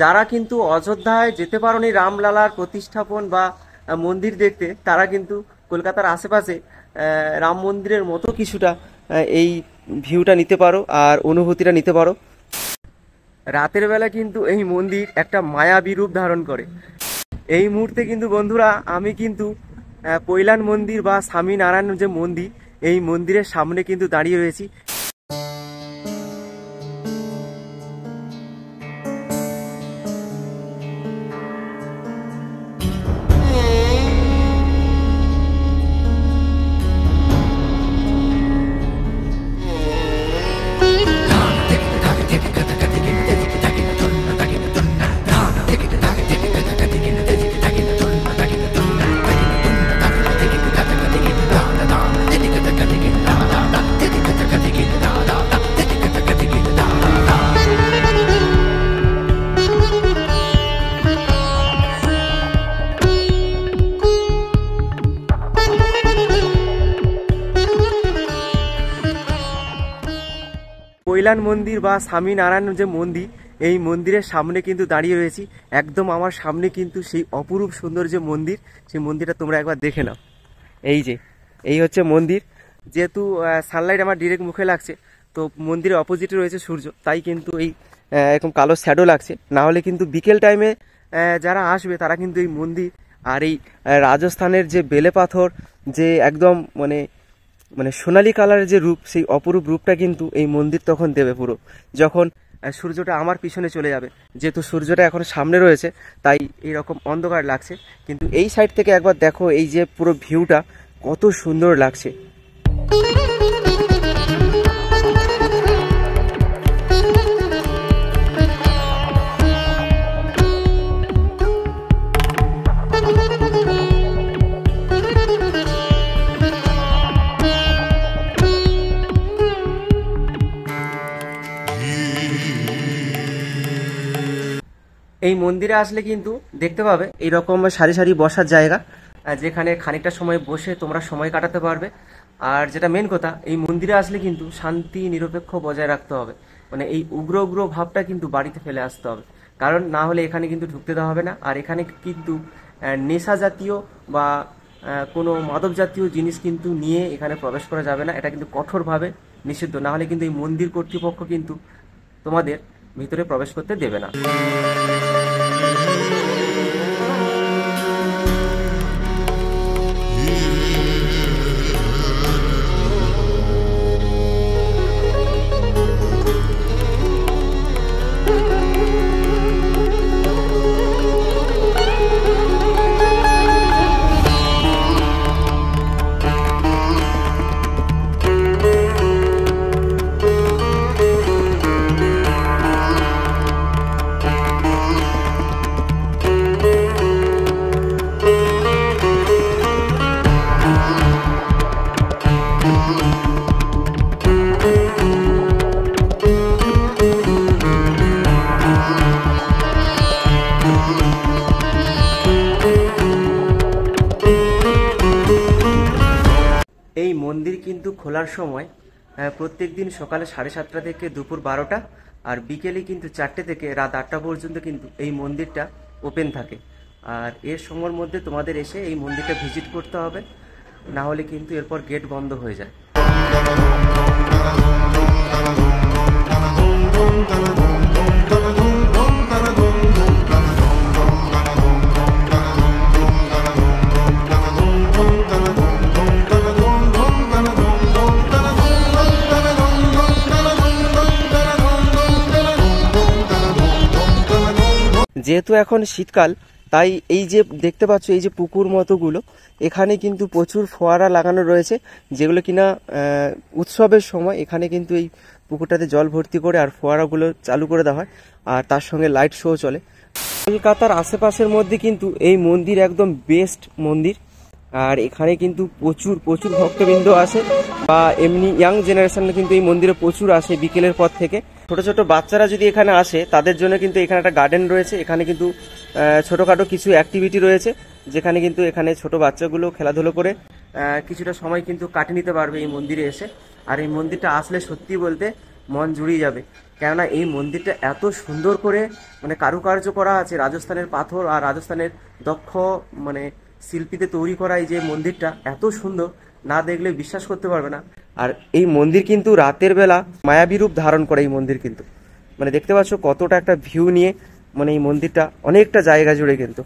যারা কিন্তু অযোধ্যায় যেতে পারোনি রামলালার প্রতিষ্ঠাপন বা মন্দির দেখতে, তারা কিন্তু কলকাতার আশেপাশে রাম মন্দিরের মতো কিছুটা এই ভিউটা নিতে পারো আর অনুভূতিটা নিতে পারো। রাতের বেলা কিন্তু এই মন্দির একটা মায়াবী রূপ ধারণ করে। এই মুহূর্তে কিন্তু বন্ধুরা আমি কিন্তু পৈলান মন্দির বা স্বামীনারায়ণ যে মন্দির, এই মন্দিরের সামনে কিন্তু দাঁড়িয়ে রয়েছি। পৈলান মন্দির বা স্বামীনারায়ণ যে মন্দির, এই মন্দিরের সামনে কিন্তু দাঁড়িয়ে রয়েছি। একদম আমার সামনে কিন্তু সেই অপরূপ সুন্দর যে মন্দির, সেই মন্দিরটা তোমরা একবার দেখে নাও। এই হচ্ছে মন্দির। যেহেতু সানলাইট আমার ডিরেক্ট মুখে লাগছে, তো মন্দিরের অপোজিটে রয়েছে সূর্য, তাই কিন্তু এই এরকম কালো শ্যাডো লাগছে। না হলে কিন্তু বিকেল টাইমে যারা আসবে তারা কিন্তু এই মন্দির আর এই রাজস্থানের যে বেলে পাথর, যে একদম মানে সোনালী কালারের যে রূপ, সেই অপরূপ রূপটা কিন্তু এই মন্দির তখন দেবে পুরো, যখন সূর্যটা আমার পিছনে চলে যাবে। যেহেতু সূর্যটা এখন সামনে রয়েছে, তাই এইরকম অন্ধকার লাগছে। কিন্তু এই সাইড থেকে একবার দেখো, এই যে পুরো ভিউটা কত সুন্দর লাগছে। এই মন্দিরে আসলে কিন্তু দেখতে পাবে এইরকম সারি সারি বসার জায়গা, যেখানে খানিকটা সময় বসে তোমরা সময় কাটাতে পারবে। আর যেটা মেন কথা, এই মন্দিরে আসলে কিন্তু শান্তি নিরপেক্ষ বজায় রাখতে হবে। মানে এই উগ্র উগ্র ভাবটা কিন্তু বাড়িতে ফেলে আসতে হবে, কারণ না হলে এখানে কিন্তু ঢুকতে দেওয়া হবে না। আর এখানে কিন্তু নেশা জাতীয় বা কোনো মাদক জাতীয় জিনিস কিন্তু নিয়ে এখানে প্রবেশ করা যাবে না। এটা কিন্তু কঠোরভাবে নিষিদ্ধ, না হলে কিন্তু এই মন্দির কর্তৃপক্ষ কিন্তু তোমাদের ভিতরে প্রবেশ করতে দেবে না। এই মন্দির কিন্তু খোলার সময় প্রত্যেক দিন সকালে 7:30 থেকে দুপুর 12টা, আর বিকেলে কিন্তু 4টে থেকে রাত 8টা পর্যন্ত কিন্তু এই মন্দিরটা ওপেন থাকে। আর এর সময়ের মধ্যে তোমাদের এসে এই মন্দিরটা ভিজিট করতে হবে, না হলে কিন্তু এরপর গেট বন্ধ হয়ে যায়। যেহেতু এখন শীতকাল, তাই এই যে দেখতে পাচ্ছ এই যে পুকুর মতোগুলো, এখানে কিন্তু প্রচুর ফোয়ারা লাগানো রয়েছে, যেগুলো কিনা উৎসবের সময় এখানে কিন্তু এই পুকুরটাতে জল ভর্তি করে আর ফোয়ারাগুলো চালু করে দেওয়া হয়, আর তার সঙ্গে লাইট শো চলে। কলকাতার আশেপাশের মধ্যে কিন্তু এই মন্দির একদম বেস্ট মন্দির। আর এখানে কিন্তু প্রচুর প্রচুর ভক্তবৃন্দ আসে, বা এমনি ইয়াং জেনারেশন কিন্তু এই মন্দিরে প্রচুর আসে বিকেলের পর থেকে। ছোট ছোট বাচ্চারা যদি এখানে আসে, তাদের জন্য কিন্তু এখানে একটা গার্ডেন রয়েছে। এখানে কিন্তু ছোটোখাটো কিছু অ্যাক্টিভিটি রয়েছে, যেখানে কিন্তু এখানে ছোট বাচ্চাগুলো খেলাধুলো করে কিছুটা সময় কিন্তু কাটিয়ে নিতে পারবে এই মন্দিরে এসে। আর এই মন্দিরটা আসলে সত্যি বলতে মন জুড়িয়ে যাবে। কেননা এই মন্দিরটা এত সুন্দর করে মানে কারুকার্য করা আছে, রাজস্থানের পাথর আর রাজস্থানের দক্ষ মানে শিল্পীতে তৈরি করা এই যে মন্দিরটা এত সুন্দর, না দেখলে বিশ্বাস করতে পারবে না। আর এই মন্দির কিন্তু রাতের বেলা মায়াবী রূপ ধারণ করে এই মন্দির কিন্তু, মানে দেখতে পাচ্ছ কতটা একটা ভিউ নিয়ে মানে এই মন্দিরটা অনেকটা জায়গা জুড়ে কিন্তু।